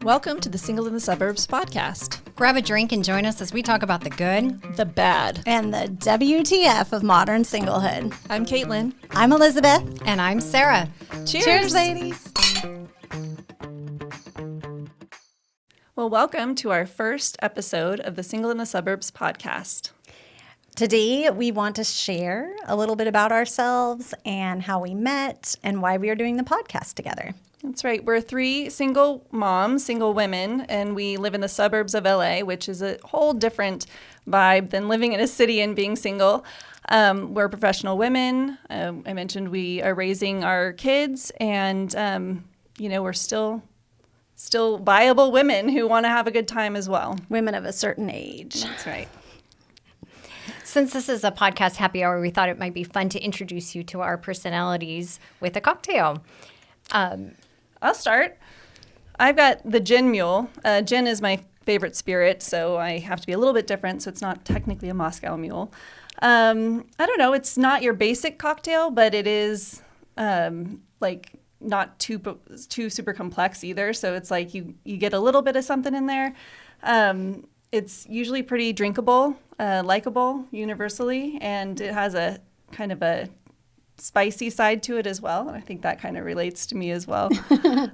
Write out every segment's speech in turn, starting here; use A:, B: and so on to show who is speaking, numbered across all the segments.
A: Welcome to the Single in the Suburbs podcast.
B: Grab a drink and join us as we talk about the good,
A: the bad,
C: and the WTF of modern singlehood.
A: I'm Caitlin.
C: I'm Elizabeth.
B: And I'm Sarah.
A: Cheers, ladies. Well, welcome to our first episode of the Single in the Suburbs podcast.
C: Today, we want to share a little bit about ourselves and how we met and why we are doing the podcast together.
A: That's right. We're three single moms, single women, and we live in the suburbs of LA, which is a whole different vibe than living in a city and being single. We're professional women. I mentioned we are raising our kids, and we're still viable women who want to have a good time as well.
C: Women of a certain age.
A: That's right.
B: Since this is a podcast happy hour, we thought it might be fun to introduce you to our personalities with a cocktail.
A: I'll start. I've got the gin mule. Gin is my favorite spirit, so I have to be a little bit different, so it's not technically a Moscow mule. I don't know. It's not your basic cocktail, but it is not too super complex either. So it's like you get a little bit of something in there. It's usually pretty drinkable, likable universally, and it has a kind of a spicy side to it as well. And I think that kind of relates to me as well.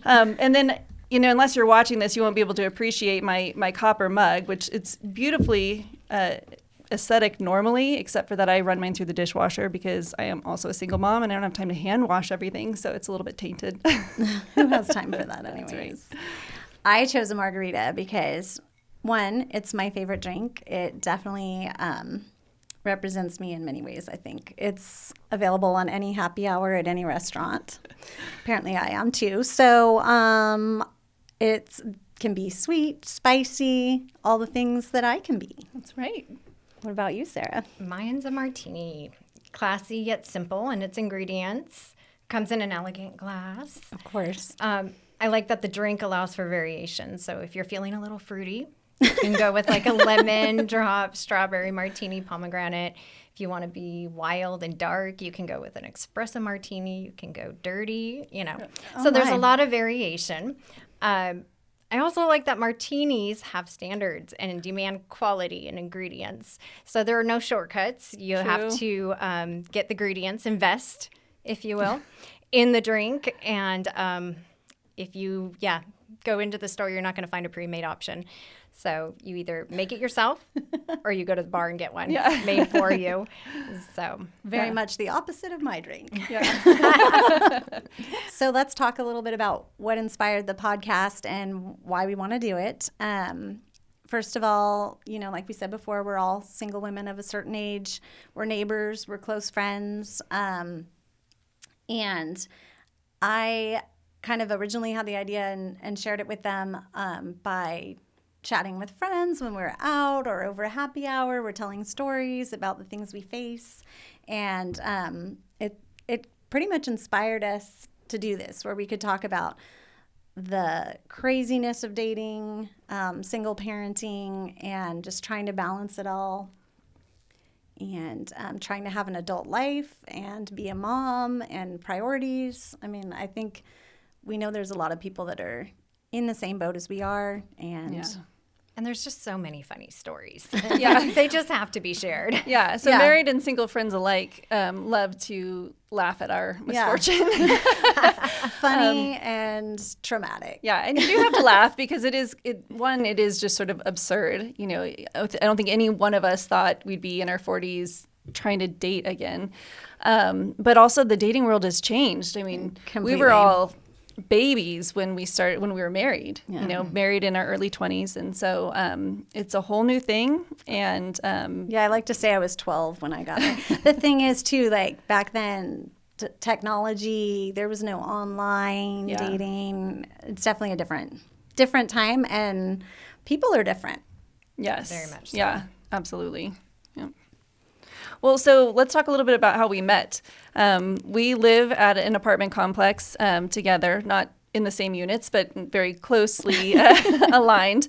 A: And then, unless you're watching this, you won't be able to appreciate my copper mug, which it's beautifully aesthetic normally, except for that I run mine through the dishwasher because I am also a single mom and I don't have time to hand wash everything. So it's a little bit tainted.
C: Who has time for that anyways?
A: That's right.
C: I chose a margarita because, one, it's my favorite drink. It definitely represents me in many ways, I think. It's available on any happy hour at any restaurant. Apparently I am too. So it can be sweet, spicy, all the things that I can be.
A: That's right.
C: What about you, Sarah?
B: Mine's a martini. Classy yet simple in its ingredients. Comes in an elegant glass.
C: Of course.
B: I like that the drink allows for variation. So if you're feeling a little fruity, you can go with like a lemon drop, strawberry martini, pomegranate. If you want to be wild and dark, you can go with an espresso martini. You can go dirty, So there's a lot of variation. I also like that martinis have standards and demand quality and ingredients. So there are no shortcuts. You have to get the ingredients, invest, if you will, in the drink. And if you, go into the store, you're not going to find a pre-made option. So you either make it yourself or you go to the bar and get one made for you. So
C: very much the opposite of my drink.
A: Yeah.
C: So let's talk a little bit about what inspired the podcast and why we want to do it. First of all, like we said before, we're all single women of a certain age. We're neighbors. We're close friends. And I kind of originally had the idea and shared it with them by chatting with friends when we're out or over a happy hour. We're telling stories about the things we face. And it pretty much inspired us to do this, where we could talk about the craziness of dating, single parenting, and just trying to balance it all. And trying to have an adult life and be a mom and priorities. I mean, I think we know there's a lot of people that are in the same boat as we are.
B: And there's just so many funny stories.
A: Yeah.
B: They just have to be shared.
A: Yeah. So married and single friends alike love to laugh at our misfortune.
C: Funny and traumatic.
A: Yeah. And you do have to laugh because it is just sort of absurd. I don't think any one of us thought we'd be in our 40s trying to date again. But also the dating world has changed. I mean,
C: Completely.
A: We were all babies when we were married, married in our early 20s. And so it's a whole new thing. And
C: I like to say I was 12 when I got there. The thing is, too, like back then, technology, there was no online dating. It's definitely a different time, and people are different.
A: Yes.
B: Very much so.
A: Yeah, absolutely. Yeah. Well, so let's talk a little bit about how we met. We live at an apartment complex together, not in the same units, but very closely aligned.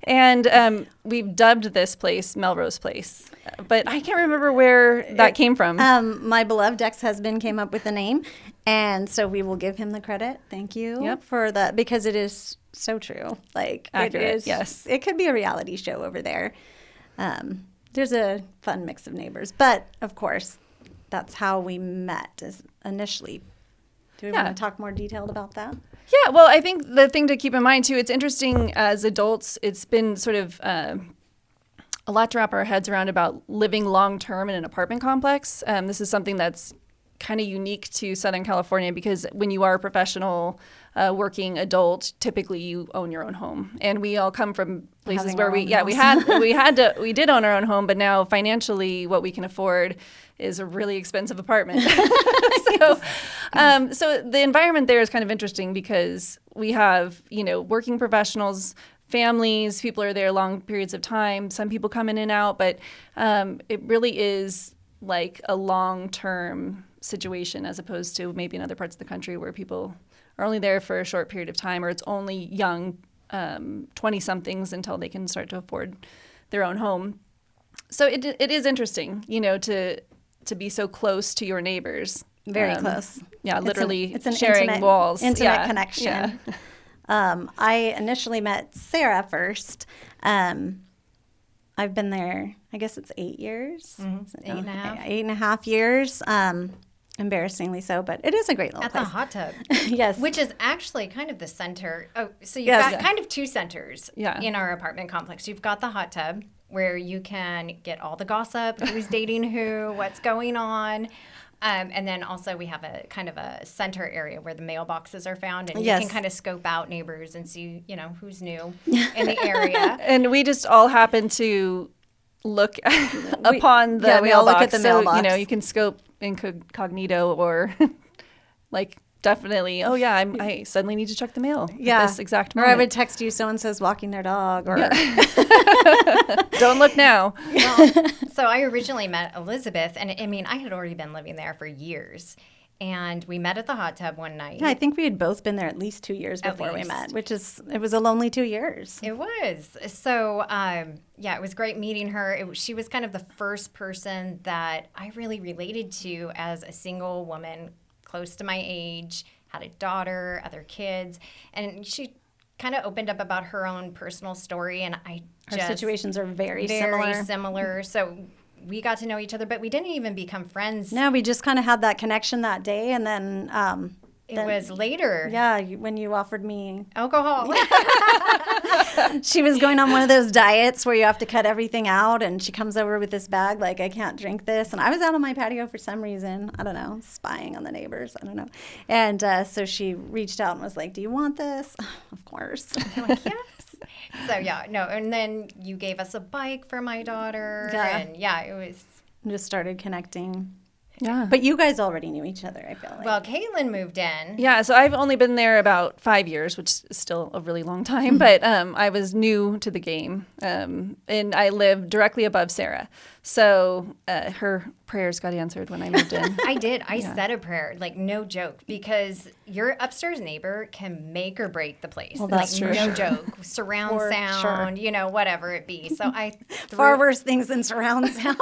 A: And we've dubbed this place Melrose Place. But I can't remember where that came from.
C: My beloved ex-husband came up with the name, and so we will give him the credit. Thank you for that, because it is so true. Like
A: Accurate,
C: it is.
A: yes.
C: It could be a reality show over there. There's a fun mix of neighbors, but of course, that's how we met initially. Do we want to talk more detailed about that?
A: Yeah, well, I think the thing to keep in mind, too, it's interesting as adults, it's been sort of a lot to wrap our heads around about living long-term in an apartment complex. This is something that's kind of unique to Southern California because when you are a professional working adult, typically you own your own home. And we all come from places
C: Having
A: where
C: our
A: we
C: own
A: we did own our own home, but now financially what we can afford is a really expensive apartment. So the environment there is kind of interesting because we have, working professionals, families, people are there long periods of time. Some people come in and out, but it really is like a long-term situation as opposed to maybe in other parts of the country where people are only there for a short period of time, or it's only young 20-somethings until they can start to afford their own home. So it is interesting, to be so close to your neighbors.
C: Very close.
A: Yeah, literally
C: it's an
A: sharing
C: intimate,
A: walls.
C: Intimate connection.
A: Yeah.
C: I initially met Sarah first. I've been there, I guess it's 8 years.
B: Mm-hmm. 8.5.
C: 8.5 years. Embarrassingly so, but it is a great little
B: At
C: place.
B: the hot tub.
C: Yes.
B: Which is actually kind of the center. Oh, so you've
C: Yes.
B: got kind of two centers
A: Yeah.
B: in our apartment complex. You've got the hot tub where you can get all the gossip, who's dating who, what's going on. And then also we have a kind of a center area where the mailboxes are found, and
C: Yes.
B: you can kind of scope out neighbors and see, who's new in the area.
A: And we just all happen to look upon the
C: we all
A: mailbox.
C: look at the mailbox.
A: So, you can scope incognito or like definitely, oh yeah, I suddenly need to check the mail at this exact
C: Or
A: moment.
C: I would text you, so-and-so's walking their dog. Or
A: Don't look now.
B: Well, so I originally met Elizabeth, and I had already been living there for years. And we met at the hot tub one night.
C: Yeah, I think we had both been there at least 2 years before we
B: least.
C: met, it was a lonely 2 years.
B: It was. So, it was great meeting her. She was kind of the first person that I really related to as a single woman close to my age, had a daughter, other kids. And she kind of opened up about her own personal story. And
C: Our situations are very
B: similar. So we got to know each other, but we didn't even become friends.
C: No, we just kind of had that connection that day. And then
B: It was later.
C: Yeah, when you offered me
B: Alcohol.
C: she was going on one of those diets where you have to cut everything out, and she comes over with this bag like, I can't drink this. And I was out on my patio for some reason, I don't know, spying on the neighbors, I don't know. And so she reached out and was like, do you want this? Of course.
B: I'm like, yes. So and then you gave us a bike for my daughter.
C: Yeah.
B: And it was.
C: Just started connecting.
A: Yeah.
C: But you guys already knew each other, I feel like.
B: Well, Caitlin moved in.
A: Yeah, so I've only been there about 5 years, which is still a really long time, but I was new to the game, and I lived directly above Sarah. So her prayers got answered when I moved in.
B: I did. I said a prayer, like no joke, because your upstairs neighbor can make or break the place.
C: Well, that's
B: like,
C: true.
B: No joke. Surround
C: For
B: sound, whatever it be. So I
C: Far worse things than surround sound.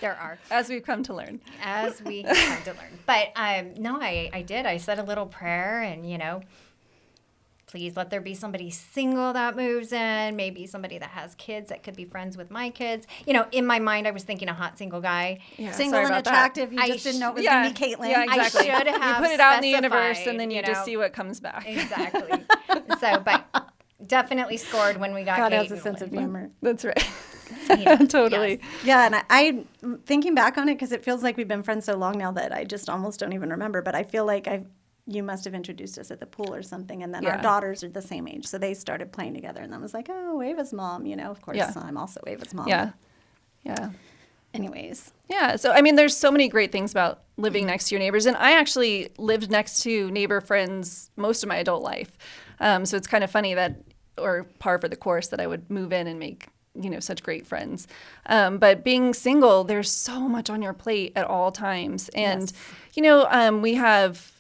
B: There are.
A: As we've come to learn.
B: As we come to learn. But no, I did. I said a little prayer and, please let there be somebody single that moves in, maybe somebody that has kids that could be friends with my kids. In my mind, I was thinking a hot single guy.
A: Yeah,
C: Single
A: sorry
C: and
A: about that.
C: attractive. You just didn't know it was going to be Caitlin.
A: Yeah, exactly.
B: I should have
A: You put it out in the universe,
B: specified,
A: and then you just see what comes back.
B: Exactly. So, but definitely scored when we got
C: God
B: Kate
C: has a sense of humor.
A: That's right.
B: Yes.
A: Totally.
C: Yeah, and I thinking back on it, because it feels like we've been friends so long now that I just almost don't even remember, but I feel like you must have introduced us at the pool or something, and then our daughters are the same age, so they started playing together, and then I was like, oh, Ava's mom, of course, I'm also Ava's mom.
A: Yeah. Yeah.
C: Anyways.
A: Yeah. So, there's so many great things about living next to your neighbors. And I actually lived next to neighbor friends most of my adult life. So it's kind of funny or par for the course that I would move in and make, such great friends. But being single, there's so much on your plate at all times. And, we have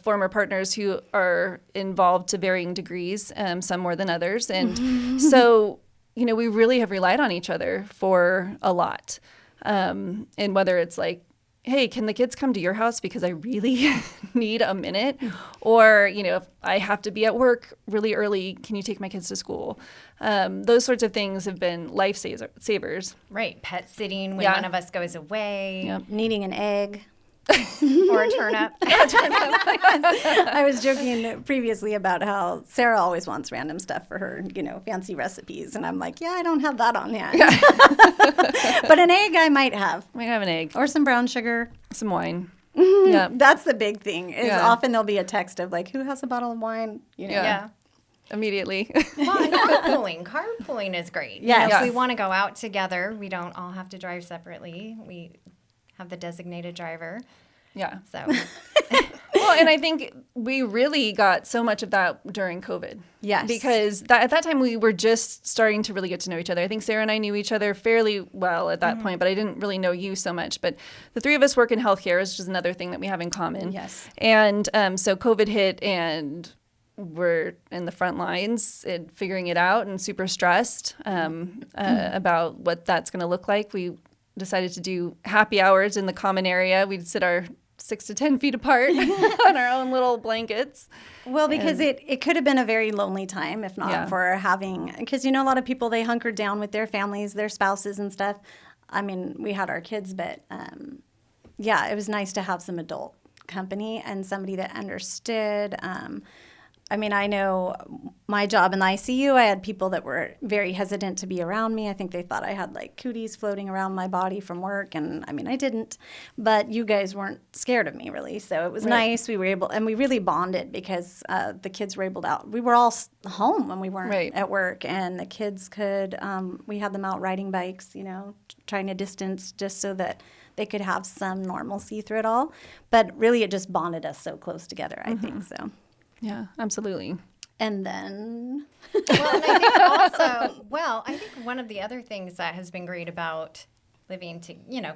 A: former partners who are involved to varying degrees, some more than others. And so, we really have relied on each other for a lot. And whether it's like hey, can the kids come to your house because I really need a minute? Or, if I have to be at work really early, can you take my kids to school? Those sorts of things have been savers.
B: Right. Pet sitting when
A: Yeah.
B: one of us goes away.
A: Yep.
C: Needing an egg.
B: Or a turnip.
C: I was joking previously about how Sarah always wants random stuff for her, fancy recipes. And I'm like, yeah, I don't have that on hand. But an egg I might have.
A: Might have an egg,
C: Or some brown sugar.
A: some wine. Yeah,
C: That's the big thing is
A: Yeah.
C: often there'll be a text of like, who has a bottle of wine?
B: Yeah.
A: immediately.
B: Well, and carpooling. Carpooling is great.
C: Yes.
B: If we want to go out together, we don't all have to drive separately. We have the designated driver.
A: Yeah.
B: So
A: Well, and I think we really got so much of that during COVID.
C: Yes.
A: Because at that time we were just starting to really get to know each other. I think Sarah and I knew each other fairly well at that point, but I didn't really know you so much. But the three of us work in healthcare, which is another thing that we have in common.
C: Yes.
A: And so COVID hit and we're in the front lines and figuring it out and super stressed about what that's going to look like. We decided to do happy hours in the common area. We'd sit our 6 to 10 feet apart on our own little blankets.
C: Well, because it could have been a very lonely time if not
A: Yeah.
C: for having, because a lot of people, they hunkered down with their families, their spouses and stuff. I mean, we had our kids, but yeah, it was nice to have some adult company and somebody that understood. I mean, I know my job in the ICU, I had people that were very hesitant to be around me. I think they thought I had like cooties floating around my body from work. And I mean, I didn't. But you guys weren't scared of me, really. So it was nice. We were able, and we really bonded because the kids were able to we were all home when we weren't at work. And the kids could, we had them out riding bikes, trying to distance just so that they could have some normalcy through it all. But really, it just bonded us so close together, I think so.
A: Yeah, absolutely.
C: And then,
B: well, and I think also, I think one of the other things that has been great about living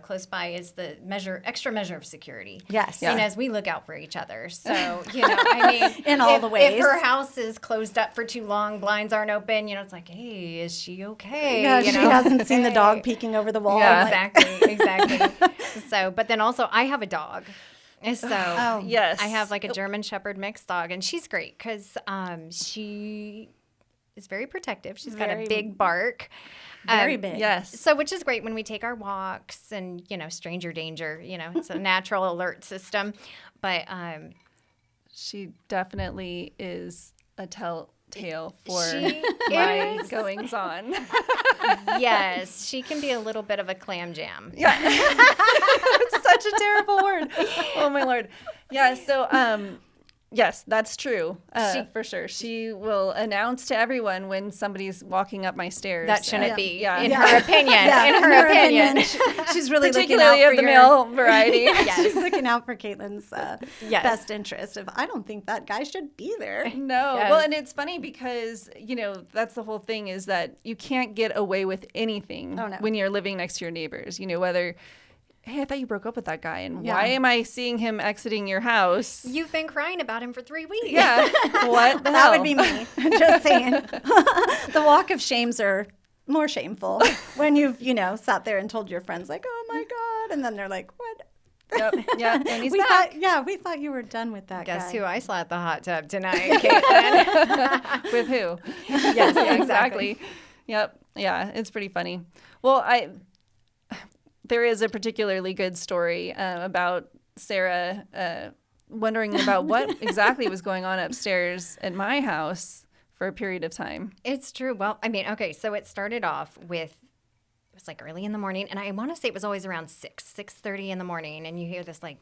B: close by is the extra measure of security.
C: Yes.
B: And as we look out for each other. So, I mean,
C: In all the ways.
B: If her house is closed up for too long, blinds aren't open, it's like, hey, is she okay?
C: yeah, she hasn't seen the dog peeking over the wall.
A: Yeah.
B: Exactly. So, but then also I have a dog. So
A: yes.
B: I have like a German Shepherd mixed dog, and she's great because she is very protective. She's got a big bark.
C: Very big.
A: Yes.
B: So, which is great when we take our walks and, stranger danger, it's a natural alert system. But
A: She definitely is a telltale for
B: She
A: my
B: is.
A: goings on.
B: yes, she can be a little bit of a clam jam.
A: Yeah. It's such a terrible word. Oh, my Lord. Yeah, so, yes, that's true, for sure. She will announce to everyone when somebody's walking up my stairs.
B: That shouldn't be,
A: Yeah.
B: in her opinion.
C: Yeah,
B: In her opinion.
C: She's really looking
A: Particularly
C: out
A: of
C: for
A: the
C: your,
A: male variety.
C: She's looking out for Caitlin's
B: Yes.
C: best interest. Of I don't think that guy should be there.
A: No.
B: Yes.
A: Well, and it's funny because, that's the whole thing is that you can't get away with anything
C: Oh, no.
A: when you're living next to your neighbors. Whether, hey, I thought you broke up with that guy, and
C: Yeah.
A: why am I seeing him exiting your house?
B: You've been crying about him for 3 weeks.
A: Yeah. What the
C: That would
A: hell?
C: be me. Just saying. The walk of shames are more shameful when you've, sat there and told your friends like, oh my God. And then they're like, what?
A: Yep. Yeah. And he's
C: we
A: back.
C: we thought you were done with that
B: Guess
C: guy.
B: who I saw at the hot tub tonight, Caitlin?
A: With who?
B: Yes,
A: Yeah, exactly. Yep. Yeah, it's pretty funny. Well, there is a particularly good story about Sarah wondering about what exactly was going on upstairs at my house for a period of time.
B: It's true. Well, I mean, okay, so it started off with, it was like early in the morning, and I want to say it was always around 6:30 in the morning, and you hear this like,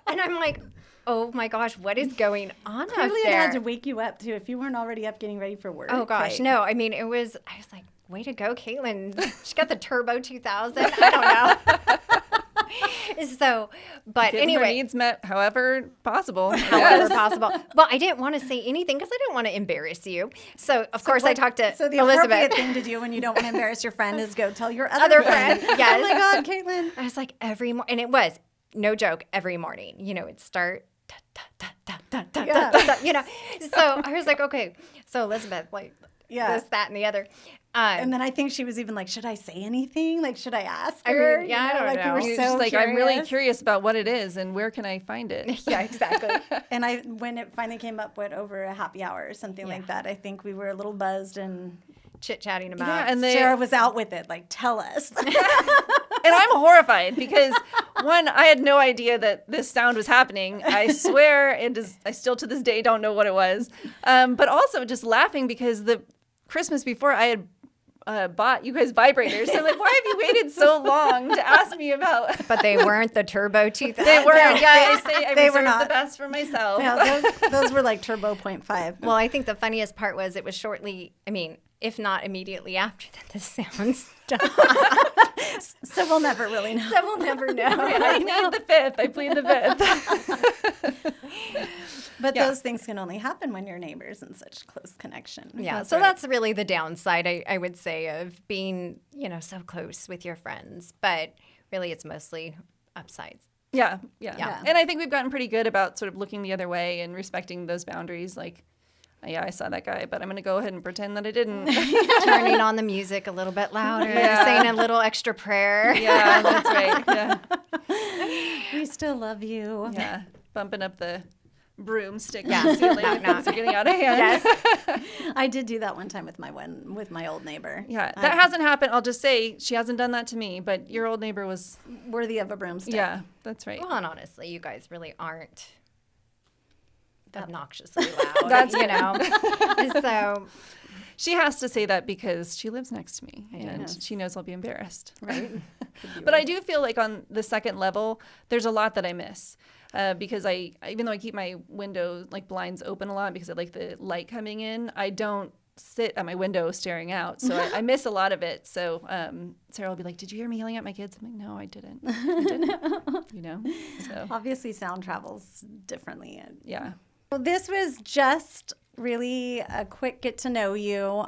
B: and I'm like, oh my gosh, what is going on up
C: Clearly it
B: there?
C: had to wake you up too if you weren't already up getting ready for work.
B: Oh gosh,
C: Kate.
B: no. I mean, I was like, way to go, Caitlin. She got the Turbo 2000. I don't know. So, but
A: Getting her
B: anyway,
A: needs met however possible.
B: however possible. Well, I didn't want to say anything because I didn't want to embarrass you. So, of course, I talked to
C: So the
B: Elizabeth.
C: appropriate thing to do when you don't want to embarrass your friend is go tell your other
B: Other friend, yes.
C: Oh my God, Caitlin.
B: I was like, every morning, and it was, no joke, every morning. It'd start,
C: Yeah.
B: So I was like, okay. So Elizabeth, like,
C: Yeah.
B: this, that, and the other.
C: And then I think she was even like, should I say anything? Like, should I ask
B: I
C: her?
B: mean, yeah, I don't
C: like
B: know.
C: we were
A: She's
C: so
A: just like, I'm really
C: curious.
A: curious about what it is and where can I find it?
B: Yeah, exactly.
C: And when it finally came up, over a happy hour or something like that, I think we were a little buzzed, and
B: Chit-chatting about.
A: Yeah, and
C: Sarah was out with it. Like, tell us.
A: And I'm horrified because, one, I had no idea that this sound was happening. I swear, I still to this day don't know what it was. But also just laughing because the Christmas before I had bought you guys vibrators. So I'm like, why have you waited so long to ask me about?
B: But they weren't the turbo 2000.
A: They were, yeah, I
C: They were
A: reserved
C: not.
A: the best for myself.
C: Yeah, those were like turbo 0.5.
B: Well, I think the funniest part was it was shortly, if not immediately after that, the sounds stopped.
C: So we'll never really know.
B: So we'll never know.
A: I plead the fifth. I plead the fifth.
C: But
A: Yeah.
C: those things can only happen when you're neighbors in such close connection.
B: Yeah,
A: That's
B: so
A: right.
B: that's really the downside, I would say, of being, so close with your friends. But really, it's mostly upsides.
A: Yeah.
C: Yeah.
A: And I think we've gotten pretty good about sort of looking the other way and respecting those boundaries. Like, yeah, I saw that guy, but I'm going to go ahead and pretend that I didn't.
B: Turning on the music a little bit louder,
A: Yeah.
B: saying a little extra prayer.
A: Yeah, that's right. Yeah.
C: We still love you.
A: Yeah. Bumping up the broomstick
B: Yeah.
A: on the ceiling.
B: Knock, knock.
A: Things are getting out of hand.
B: Yes.
C: I did do that one time with my old neighbor.
A: Yeah, that hasn't happened. I'll just say she hasn't done that to me, but your old neighbor was.
C: Worthy of a broomstick.
A: Yeah, that's right.
B: Well, and honestly, you guys really aren't obnoxiously loud.
A: That's
B: So,
A: She has to say that because she lives next to me and
C: Yes.
A: she knows I'll be embarrassed.
C: Right.
A: But I do feel like on the second level, there's a lot that I miss because even though I keep my window like blinds open a lot because I like the light coming in, I don't sit at my window staring out. So I miss a lot of it. So Sarah will be like, did you hear me yelling at my kids? I'm like, no, I didn't. So
C: Obviously, sound travels differently.
A: yeah.
C: Well, this was just really a quick get to know you.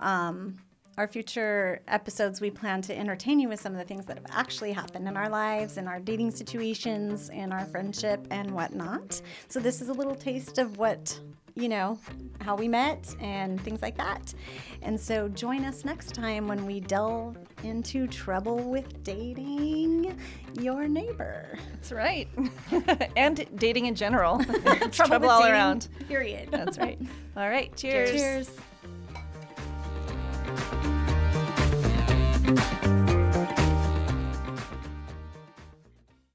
C: Our future episodes, we plan to entertain you with some of the things that have actually happened in our lives, in our dating situations, in our friendship, and whatnot. So this is a little taste of what, how we met and things like that. And so join us next time when we delve into trouble with dating your neighbor.
A: That's right. And dating in general. It's
C: Trouble
A: trouble
C: with
A: all
C: dating,
A: around.
C: Period.
A: That's right. All right. Cheers.
C: Cheers.